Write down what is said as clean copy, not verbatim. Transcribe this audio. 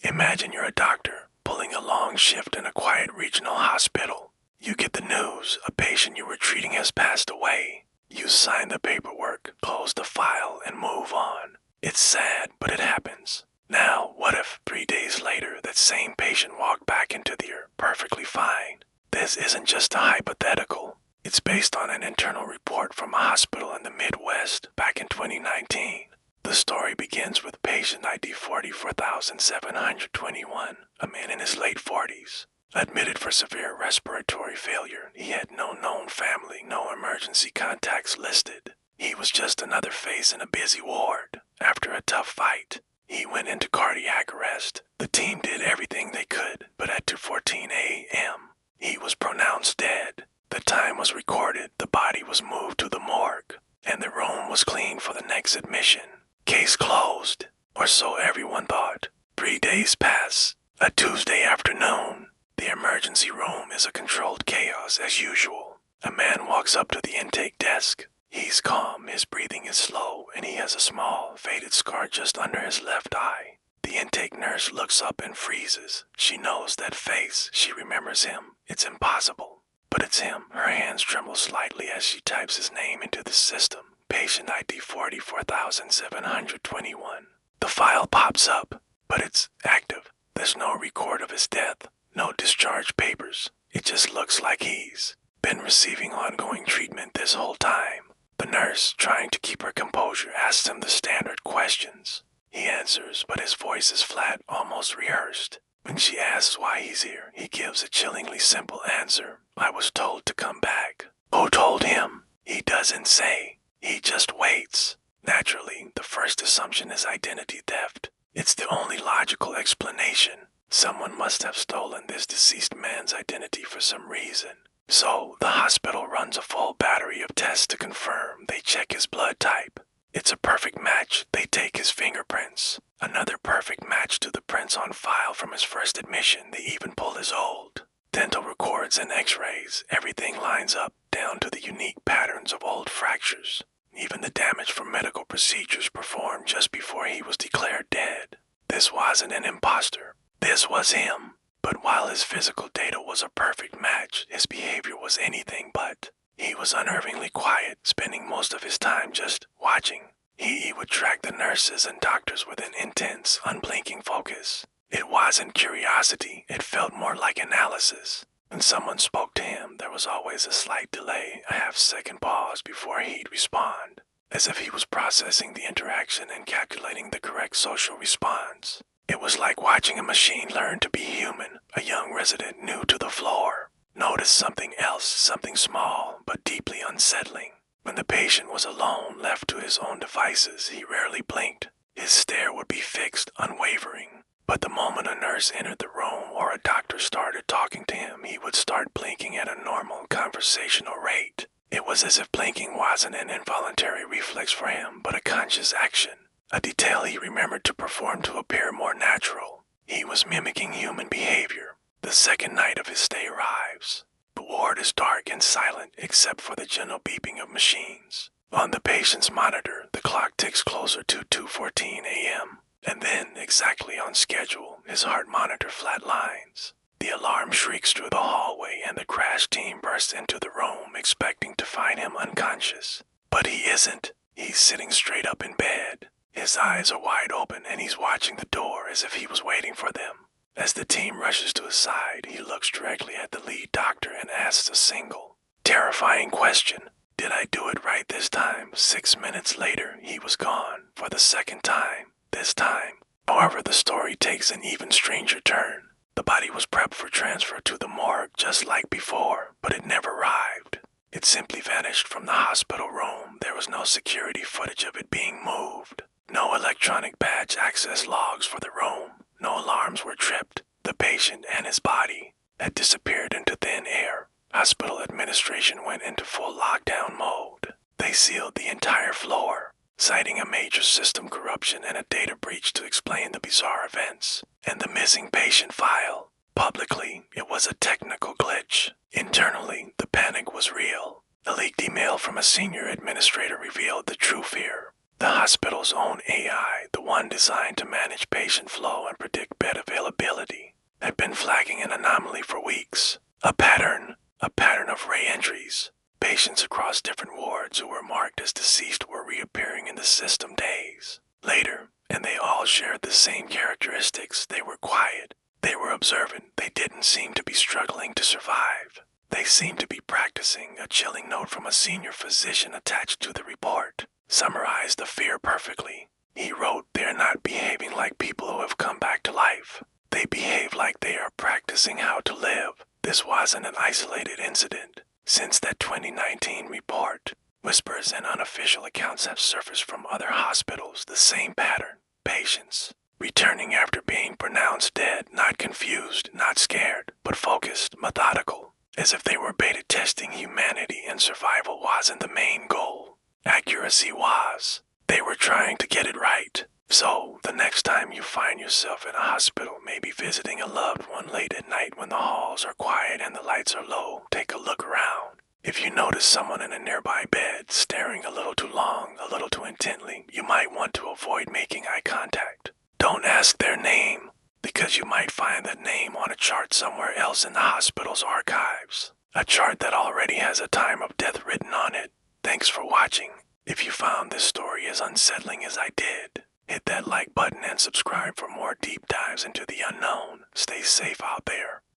Imagine you're a doctor, pulling a long shift in a quiet regional hospital. You get the news a patient you were treating has passed away. You sign the paperwork, close the file, and move on. It's sad, but it happens. Now, what if 3 days later that same patient walked back into the year perfectly fine? This isn't just a hypothetical. It's based on an internal report from a hospital in the Midwest back in 2019. The story begins with patient ID 44721, a man in his late 40s. Admitted for severe respiratory failure, he had no known family, no emergency contacts listed. He was just another face in a busy ward. After a tough fight, he went into cardiac arrest. The team did everything they could, but at 2:14 a.m., he was pronounced dead. The time was recorded, the body was moved to the morgue, and the room was cleaned for the next admission. Case closed, or so everyone thought. 3 days pass. A Tuesday afternoon. The emergency room is a controlled chaos as usual. A man walks up to the intake desk. He's calm, his breathing is slow, and he has a small, faded scar just under his left eye. The intake nurse looks up and freezes. She knows that face. She remembers him. It's impossible. But it's him. Her hands tremble slightly as she types his name into the system. Patient ID 44721. The file pops up, but it's active. There's no record of his death, no discharge papers. It just looks like he's been receiving ongoing treatment this whole time. The nurse, trying to keep her composure, asks him the standard questions. He answers, but his voice is flat, almost rehearsed. When she asks why he's here, he gives a chillingly simple answer. I was told to come back. Who told him? He doesn't say. He just waits. Naturally, the first assumption is identity theft. It's the only logical explanation. Someone must have stolen this deceased man's identity for some reason. So, the hospital runs a full battery of tests to confirm. They check his blood type. It's a perfect match. They take his fingerprints. Another perfect match to the prints on file from his first admission. They even pull his old dental records and x-rays. Everything lines up, down to the unique patterns of old fractures. Even the damage from medical procedures performed just before he was declared dead. This wasn't an imposter. This was him. But while his physical data was a perfect match, his behavior was anything but. He was unnervingly quiet, spending most of his time just watching. He would track the nurses and doctors with an intense, unblinking focus. It wasn't curiosity, it felt more like analysis. When someone spoke to him, there was always a slight delay, a half-second pause before he'd respond, as if he was processing the interaction and calculating the correct social response. It was like watching a machine learn to be human. A young resident new to the floor noticed something else, something small but deeply unsettling. When the patient was alone, left to his own devices, he rarely blinked. His stare would be fixed, unwavering. But the moment a nurse entered the room or a doctor started talking to him, he would start blinking at a normal conversational rate. It was as if blinking wasn't an involuntary reflex for him, but a conscious action. A detail he remembered to perform to appear more natural. He was mimicking human behavior. The second night of his stay arrives. The ward is dark and silent except for the gentle beeping of machines. On the patient's monitor, the clock ticks closer to 2:14 a.m. And then, exactly on schedule, his heart monitor flatlines. The alarm shrieks through the hallway and the crash team bursts into the room expecting to find him unconscious. But he isn't. He's sitting straight up in bed. His eyes are wide open and he's watching the door as if he was waiting for them. As the team rushes to his side, he looks directly at the lead doctor and asks a single, terrifying question. Did I do it right this time? 6 minutes later, he was gone for the second time. This time, however, the story takes an even stranger turn. The body was prepped for transfer to the morgue just like before, but it never arrived. It simply vanished from the hospital room. There was no security footage of it being moved. No electronic badge access logs for the room. No alarms were tripped. The patient and his body had disappeared into thin air. Hospital administration went into full lockdown mode. They sealed the entire floor, citing a major system corruption and a data breach to explain the bizarre events. And the missing patient file. Publicly, it was a technical glitch. Internally, the panic was real. A leaked email from a senior administrator revealed the true fear. The hospital's own AI, the one designed to manage patient flow and predict bed availability, been flagging an anomaly for weeks. A pattern of re-entries. Patients across different wards who were marked as deceased were reappearing in the system days later, and they all shared the same characteristics. They were quiet. They were observant. They didn't seem to be struggling to survive. They seemed to be practicing. A chilling note from a senior physician attached to the report summarized the fear perfectly. He wrote, "They're not behaving like people who have come back to life. They behave like they are practicing how to live." This wasn't an isolated incident. Since that 2019 report, whispers and unofficial accounts have surfaced from other hospitals. The same pattern. Patients returning after being pronounced dead, not confused, not scared, but focused, methodical, as if they were beta testing humanity and survival wasn't the main goal. Accuracy was. They were trying to get it right. So, the next time you find yourself in a hospital, maybe visiting a loved one late at night when the halls are quiet and the lights are low, take a look around. If you notice someone in a nearby bed staring a little too long, a little too intently, you might want to avoid making eye contact. Don't ask their name, because you might find that name on a chart somewhere else in the hospital's archives. A chart that already has a time of death written on it. Thanks for watching. If you found this story as unsettling as I did, hit that like button and subscribe for more deep dives into the unknown. Stay safe out there.